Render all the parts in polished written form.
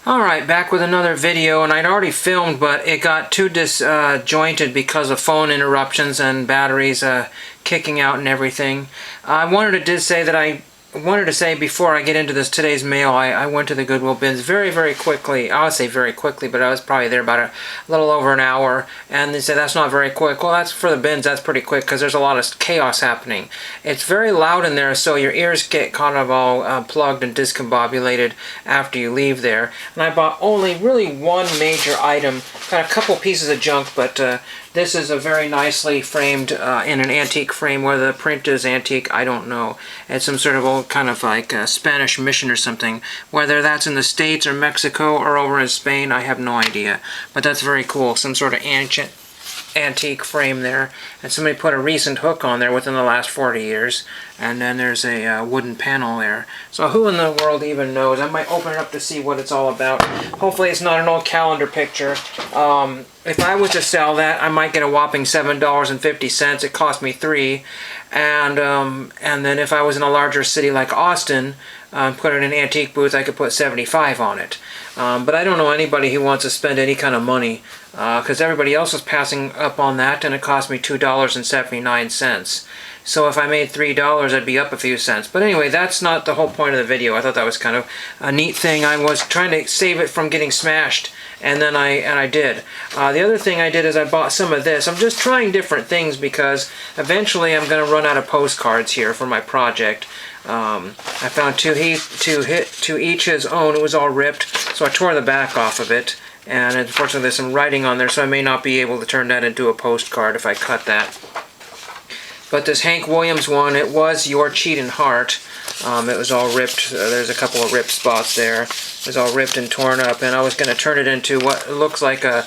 Alright, back with another video, and I'd already filmed, but it got too disjointed because of phone interruptions and batteries kicking out and everything. I wanted to say before I get into today's mail, I went to the Goodwill bins very quickly. I would say very quickly, but I was probably there about a little over an hour, and they said that's not very quick. Well, that's for the bins, that's pretty quick because there's a lot of chaos happening. It's very loud in there, so your ears get kind of all plugged and discombobulated after you leave there. And I bought only really one major item, got a couple pieces of junk, but this is a very nicely framed in an antique frame. Whether the print is antique, I don't know. It's some sort of old kind of like Spanish mission or something. Whether that's in the States or Mexico or over in Spain, I have no idea. But that's very cool. Some sort of ancient antique frame there, and somebody put a recent hook on there within the last 40 years, and then there's a wooden panel there. So who in the world even knows? I might open it up to see what it's all about. Hopefully it's not an old calendar picture. If I was to sell that, I might get a whopping $7.50. It cost me $3, and then if I was in a larger city like Austin, put it in an antique booth, I could put $75 on it. But I don't know anybody who wants to spend any kind of money, because everybody else is passing up on that, and it cost me $2.79. So if I made $3, I'd be up a few cents. But anyway, that's not the whole point of the video. I thought that was kind of a neat thing. I was trying to save it from getting smashed, and then I did. The other thing I did is I bought some of this. I'm just trying different things because eventually I'm going to run out of postcards here for my project. I found to each his own. It was all ripped, so I tore the back off of it, and unfortunately there's some writing on there, so I may not be able to turn that into a postcard if I cut that. But this Hank Williams one, it was Your Cheatin' Heart. It was all ripped. There's a couple of ripped spots there. It was all ripped and torn up, and I was going to turn it into what looks like an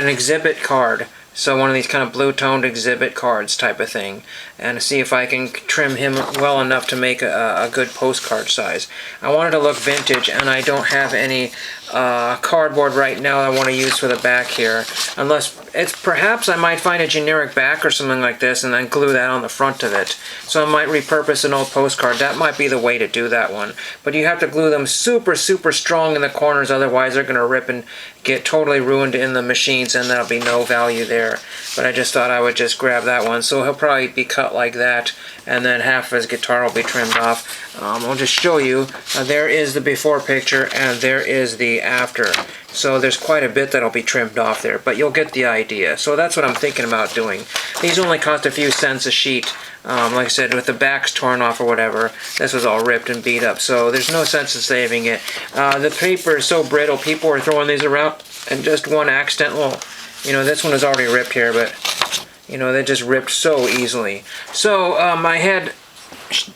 exhibit card. So one of these kind of blue-toned exhibit cards type of thing, and see if I can trim him well enough to make a good postcard size. I wanted to look vintage, and I don't have any cardboard right now I want to use for the back here, unless perhaps I might find a generic back or something like this and then glue that on the front of it. So I might repurpose an old postcard. That might be the way to do that one. But you have to glue them super strong in the corners, otherwise they're going to rip and get totally ruined in the machines, and there'll be no value there. But I just thought I would just grab that one. So he'll probably be cut like that, and then half of his guitar will be trimmed off. I'll just show you. There is the before picture, and there is the after. So there's quite a bit that'll be trimmed off there, but you'll get the idea. So that's what I'm thinking about doing. These only cost a few cents a sheet. Like I said, with the backs torn off or whatever, this was all ripped and beat up, so there's no sense in saving it. The paper is so brittle, people are throwing these around, and just one accidental, this one is already ripped here, but, they just ripped so easily. So, I had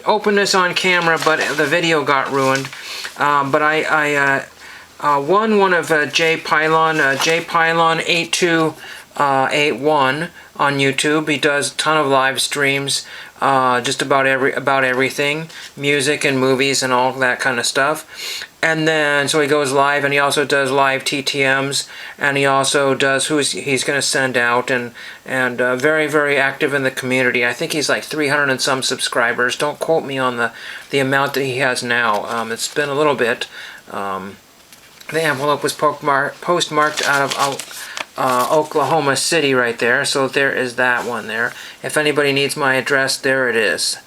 opened this on camera, but the video got ruined. But I won one of Jay Pilon8281 on YouTube. He does a ton of live streams, just about everything, music and movies and all that kind of stuff. And then so he goes live, and he also does live TTMs, and he also does who he's going to send out, and very active in the community. I think he's like 300 and some subscribers. Don't quote me on the amount that he has now. It's been a little bit. The envelope was postmarked out of Oklahoma City right there, so there is that one there. If anybody needs my address, there it is.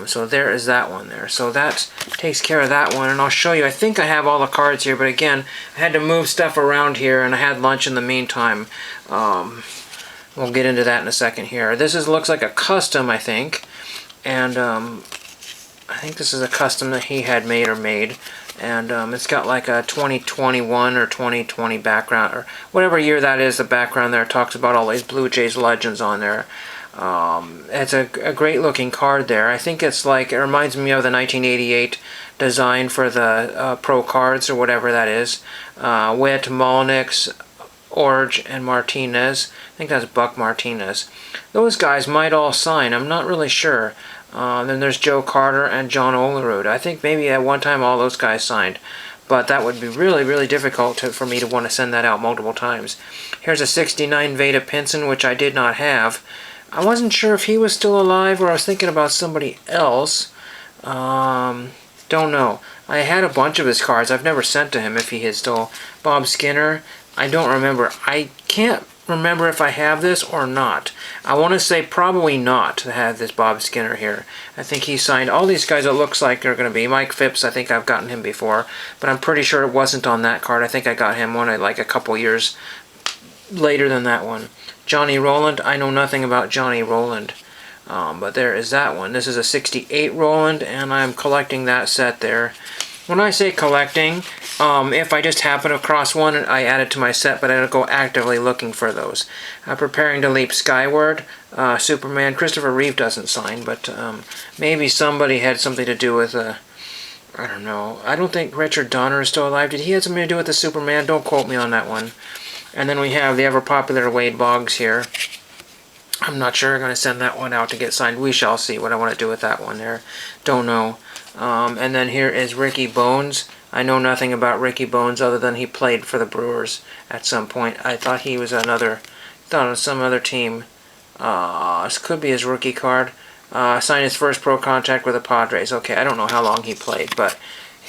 So there is that one there. So that takes care of that one, and I'll show you. I think I have all the cards here, but again, I had to move stuff around here, and I had lunch in the meantime. We'll get into that in a second here. This looks like a custom, I think, and I think this is a custom that he had made and it's got like a 2021 or 2020 background, or whatever year that is. The background there talks about all these Blue Jays legends on there. It's a great looking card there. I think it reminds me of the 1988 design for the Pro cards, or whatever that is. Witt, Molnix, Orge, and Martinez. I think that's Buck Martinez. Those guys might all sign. I'm not really sure. Then there's Joe Carter and John Olerud. I think maybe at one time all those guys signed. But that would be really difficult for me to want to send that out multiple times. Here's a 69 Veda Pinson, which I did not have. I wasn't sure if he was still alive, or I was thinking about somebody else. Don't know. I had a bunch of his cards. I've never sent to him if he had still. Bob Skinner, I don't remember. I can't remember if I have this or not. I want to say probably not to have this Bob Skinner here. I think he signed all these guys. It looks like are going to be Mike Phipps. I think I've gotten him before, but I'm pretty sure it wasn't on that card. I think I got him one like a couple years later than that one. Johnny Rowland, I know nothing about Johnny Rowland, but there is that one. This is a 68 Rowland, and I'm collecting that set there. When I say collecting, if I just happen across one, I add it to my set, but I don't go actively looking for those. Preparing to Leap Skyward, Superman. Christopher Reeve doesn't sign, but maybe somebody had something to do with, I don't know. I don't think Richard Donner is still alive. Did he have something to do with the Superman? Don't quote me on that one. And then we have the ever-popular Wade Boggs here. I'm not sure I'm going to send that one out to get signed. We shall see what I want to do with that one there. Don't know. And then here is Ricky Bones. I know nothing about Ricky Bones other than he played for the Brewers at some point. I thought he was on some other team. This could be his rookie card. Signed his first pro contract with the Padres. Okay, I don't know how long he played, but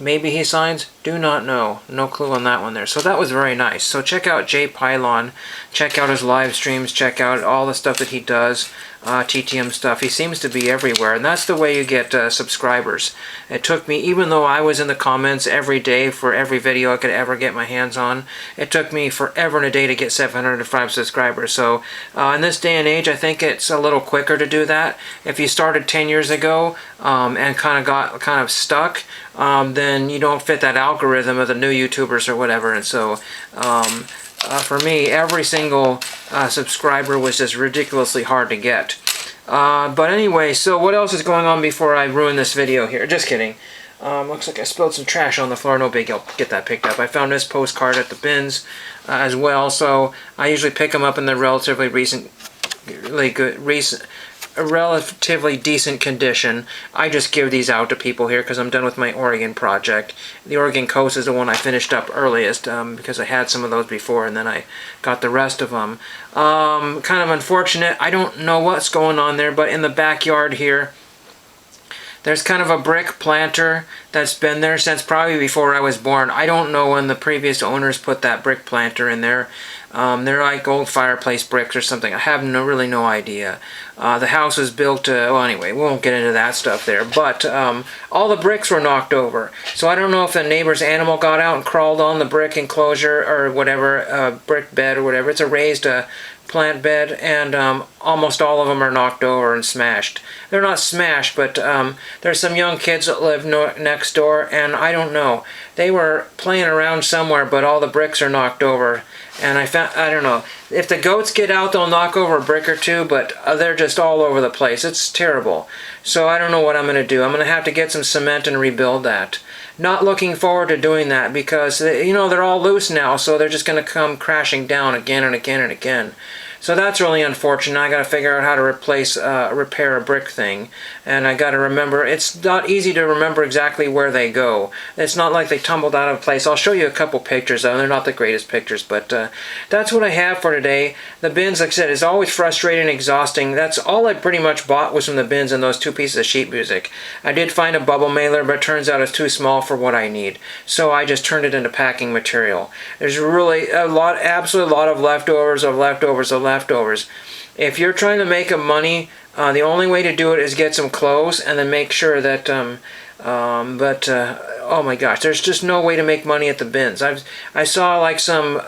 maybe he signs. Do not know. No clue on that one there. So that was very nice. So check out Jay Pilon. Check out his live streams. Check out all the stuff that he does. TTM stuff. He seems to be everywhere, and that's the way you get subscribers. It took me, even though I was in the comments every day for every video I could ever get my hands on, it took me forever and a day to get 705 subscribers. So in this day and age, I think it's a little quicker to do that. If you started 10 years ago and got stuck, then you don't fit that algorithm of the new YouTubers or whatever. And so for me, every single subscriber was just ridiculously hard to get. But anyway, so what else is going on before I ruin this video here? Just kidding. Looks like I spilled some trash on the floor. No big, I'll get that picked up. I found this postcard at the bins as well, so I usually pick them up in the relatively relatively decent condition. I just give these out to people here because I'm done with my Oregon project. The Oregon Coast is the one I finished up earliest because I had some of those before and then I got the rest of them. Kind of unfortunate. I don't know what's going on there, but in the backyard here, there's kind of a brick planter that's been there since probably before I was born. I don't know when the previous owners put that brick planter in there. They're like old fireplace bricks or something. I have really no idea. The house was built, well anyway, we won't get into that stuff there. But all the bricks were knocked over. So I don't know if the neighbor's animal got out and crawled on the brick enclosure or whatever, brick bed or whatever. It's a raised plant bed, and almost all of them are knocked over and smashed. They're not smashed, but there's some young kids that live next door, and I don't know. They were playing around somewhere, but all the bricks are knocked over. And I don't know. If the goats get out, they'll knock over a brick or two, but they're just all over the place. It's terrible. So I don't know what I'm going to do. I'm going to have to get some cement and rebuild that. Not looking forward to doing that because, you know, they're all loose now, so they're just going to come crashing down again and again and again. So that's really unfortunate. I got to figure out how to repair a brick thing, and I got to remember. It's not easy to remember exactly where they go. It's not like they tumbled out of place. I'll show you a couple pictures of them. They're not the greatest pictures, but that's what I have for today. The bins, like I said, is always frustrating and exhausting. That's all I pretty much bought was from the bins and those two pieces of sheet music. I did find a bubble mailer, but it turns out it's too small for what I need. So I just turned it into packing material. There's really absolutely a lot of leftovers of leftovers of leftovers. If you're trying to make money, the only way to do it is get some clothes and then make sure that oh my gosh, there's just no way to make money at the bins. I saw like some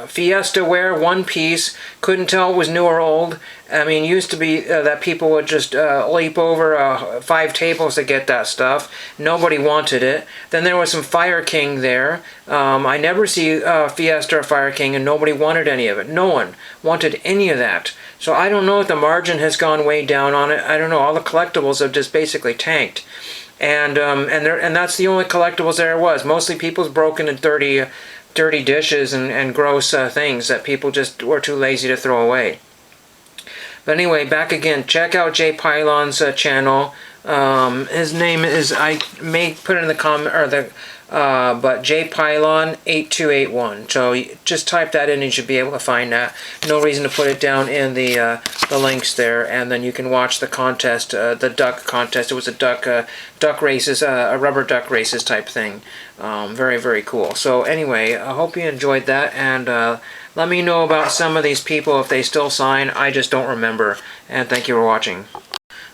Fiesta wear, one piece, couldn't tell it was new or old. I mean, it used to be that people would just leap over 5 tables to get that stuff. Nobody wanted it. Then there was some Fire King there. I never see Fiesta or Fire King, and nobody wanted any of it. No one wanted any of that. So I don't know if the margin has gone way down on it. I don't know. All the collectibles have just basically tanked. And that's the only collectibles there was. Mostly people's broken and dirty dishes and gross things that people just were too lazy to throw away. But anyway, back again. Check out Jay Pilon's channel. His name is, I may put it in the comment, or the, but Jay Pilon8281. So just type that in and you should be able to find that. No reason to put it down in the links there, and then you can watch the contest, the duck contest. It was a duck races, a rubber duck races type thing. Very, very cool. So anyway, I hope you enjoyed that, and let me know about some of these people if they still sign. I just don't remember. And thank you for watching.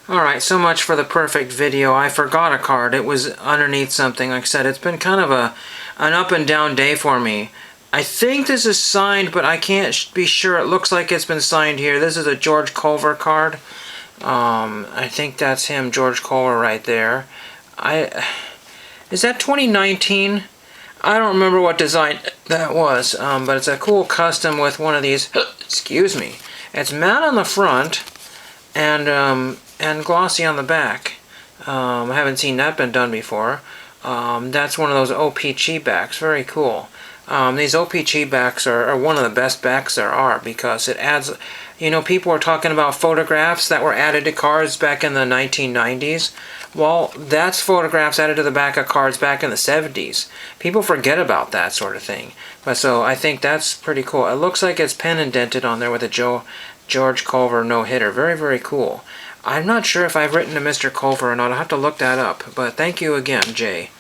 Alright, so much for the perfect video. I forgot a card. It was underneath something. Like I said, it's been kind of an up and down day for me. I think this is signed, but I can't be sure. It looks like it's been signed here. This is a George Culver card. I think that's him, George Culver, right there. Is that 2019? I don't remember what design that was, but it's a cool custom with one of these. Excuse me. It's matte on the front and glossy on the back. I haven't seen that been done before. That's one of those OPG backs. Very cool. These OPG backs are one of the best backs there are, because it adds, you know, people were talking about photographs that were added to cards back in the 1990s. Well, that's photographs added to the back of cards back in the 70s. People forget about that sort of thing. But so I think that's pretty cool. It looks like it's pen indented on there with a George Culver no-hitter. Very, very cool. I'm not sure if I've written to Mr. Culver or not. I'll have to look that up. But thank you again, Jay.